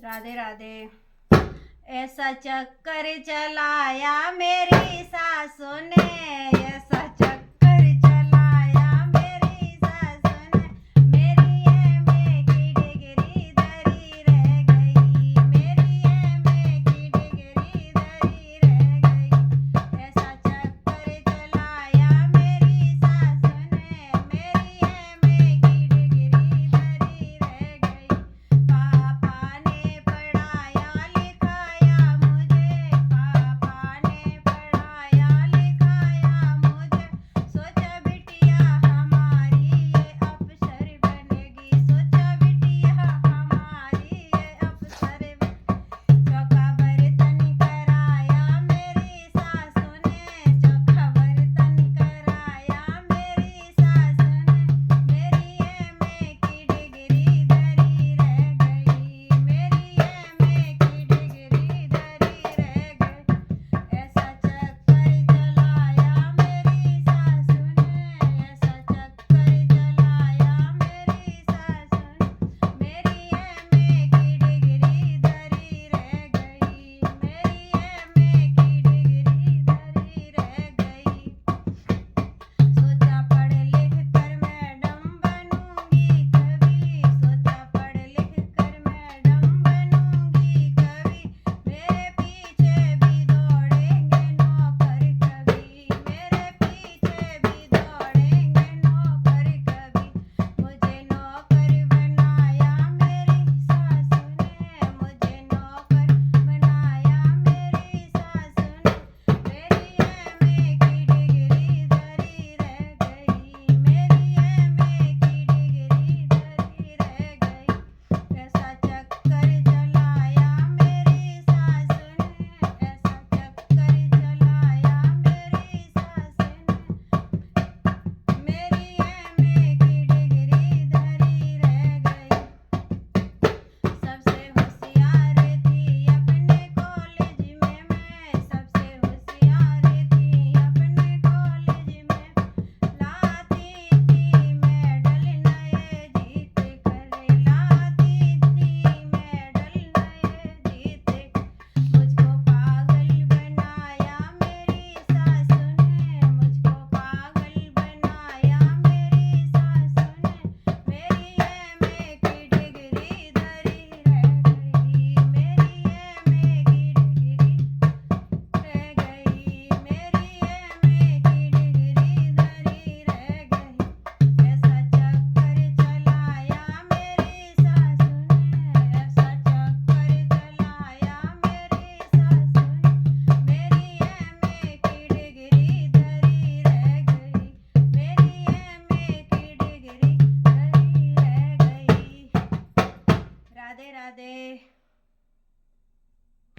राधे राधे। ऐसा चक्कर चलाया मेरी सासू ने, ऐसा चक्कर चलाया मेरी सासू ने, मेरी एमए की डिग्री धरी रह गई, मेरी एमए की डिग्री धरी रह गई। ऐसा चक्कर चलाया मेरी सासू ने, मेरी एमए की डिग्री धरी रह गई। पापा ने पढ़ाया लिखाया मुझे, पापा ने पढ़ाया लिखाया मुझे, सोचा बिटिया हमारी ये अफसर बनेगी, सोचा बिटिया हमारी ये अफसर बनेगी। चौका बर्तन कराया मेरी सासू ने, चौका बर्तन कराया मेरी सासू ने, मेरी एमए की डिग्री धरी रह गई, मेरी एमए की डिग्री धरी रह गई। ऐसा चक्कर चलाया मेरी सासू ने, ऐसा चक्कर चलाया मेरी सासू ने, मेरी एमए की डिग्री धरी रह गई, मेरी एमए की डिग्री धरी रह गई। सोचा पढ़ लिख कर मैडम बनूंगी कभी, सोचा पढ़ लिख कर मैडम बनूंगी कभी, मेरे पीछे भी दौड़ेंगे नौकर कभी, मेरे पीछे भी दौड़ेंगे नौकर कभी। मुझे नौकर बनाया मेरी सासू ने, मुझे नौकर बनाया मेरी सासू ने, मेरी एमए की डिग्री धरी रह गई, मेरी एमए की डिग्री धरी रह गई। ऐसा चक्कर चलाया मेरी सासू ने, ऐसा चक्कर चलाया मेरी सासू ने, मेरी एमए की डिग्री धरी रह गई। सबसे होशियार थी अपने कॉलेज में मैं, सबसे होशियार थी अपने कॉलेज में, लाती थी मेडल नए जीत कर, लाती थी मेडल नए जीत कर। मुझको पागल बनाया मेरी सासू ने, मुझको पागल बनाया मेरी सासू ने, मेरी एमए की डिग्री धरी रह गई, मेरी एमए की डिग्री रह गई, मेरी एमए की डिग्री धरी रह गई। ऐसा चक्कर चलाया मेरी सासू ने, ऐसा चक्कर चलाया मेरी सासू ने, मेरी एमए की डिग्री धरी रह गई, मेरी एमए की डिग्री धरी रह गई। राधे राधे।